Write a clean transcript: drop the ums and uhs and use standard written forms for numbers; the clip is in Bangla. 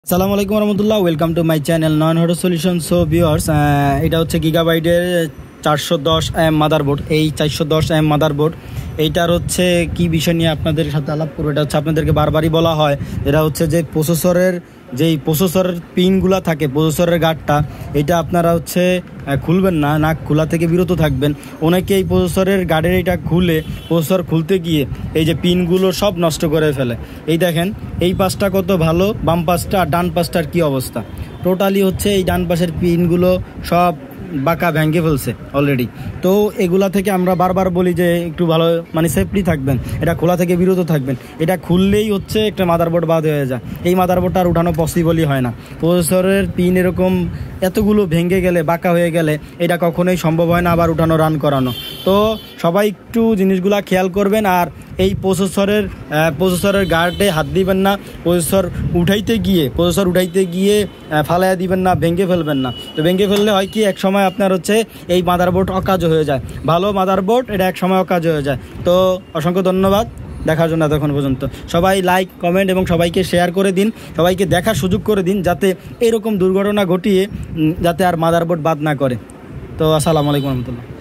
আসসালামু আলাইকুম রহমতুল্লাহ, welcome to my channel Nayan হটো সলিউশন। সো ভিউয়ার্স, এটা হচ্ছে গিগাবাইটের 410 মাদারবোর্ড। এই 410 মাদারবোর্ড এইটার হচ্ছে কি বিষয় নিয়ে আপনাদের সাথে আলাপ করবো। এটা হচ্ছে আপনাদেরকে বারবারই বলা হয়, এটা হচ্ছে যে প্রসেসরের পিনগুলো থাকে, প্রসেসরের গার্ডটা, এটা আপনারা হচ্ছে খুলবেন না, নাক খোলা থেকে বিরত থাকবেন। অনেকে এই প্রসেসরের গার্ডের এটা খুলে প্রসেসর খুলতে গিয়ে এই যে পিনগুলো সব নষ্ট করে ফেলে। এই দেখেন, এই পাশটা কত ভালো, বাম পাশটা আর ডান পাশটার কি অবস্থা। টোটালি হচ্ছে এই ডান পাশের পিনগুলো সব বাঁকা ভেঙে ফেলছে অলরেডি। তো এগুলা থেকে আমরা বারবার বলি যে একটু ভালো সেফলি থাকবেন, এটা খোলা থেকে বিরত থাকবেন। এটা খুললেই হচ্ছে একটা মাদারবোর্ড বাদ হয়ে যায়। এই মাদারবোর্ডটা আর উঠানো পসিবলই হয় না। প্রসেসরের পিন এরকম এতগুলো ভেঙে গেলে, বাঁকা হয়ে গেলে এটা কখনোই সম্ভব হয় না আবার উঠানো, রান করানো। তো সবাই একটু জিনিসগুলা খেয়াল করবেন। আর এই প্রসেসরের গার্ডে হাত দিবেন না, প্রসেসর উঠাইতে গিয়ে ফালাইয়া দিবেন না, ভেঙে ফেলবেন না। তো ভেঙে ফেললে হয় কি, এক সময় আপনার হচ্ছে এই মাদারবোর্ড অকাজ হয়ে যায়। ভালো মাদারবোর্ড এটা এক সময় অকাজ হয়ে যায়। তো অসংখ্য ধন্যবাদ দেখার জন্য এতক্ষণ পর্যন্ত। সবাই লাইক, কমেন্ট এবং সবাইকে শেয়ার করে দিন, সবাইকে দেখার সুযোগ করে দিন, যাতে এরকম দুর্ঘটনা ঘটিয়ে যাতে আর মাদারবোর্ড বাদ না করে। তো আসসালামু আলাইকুম রহমতুল্লাহ।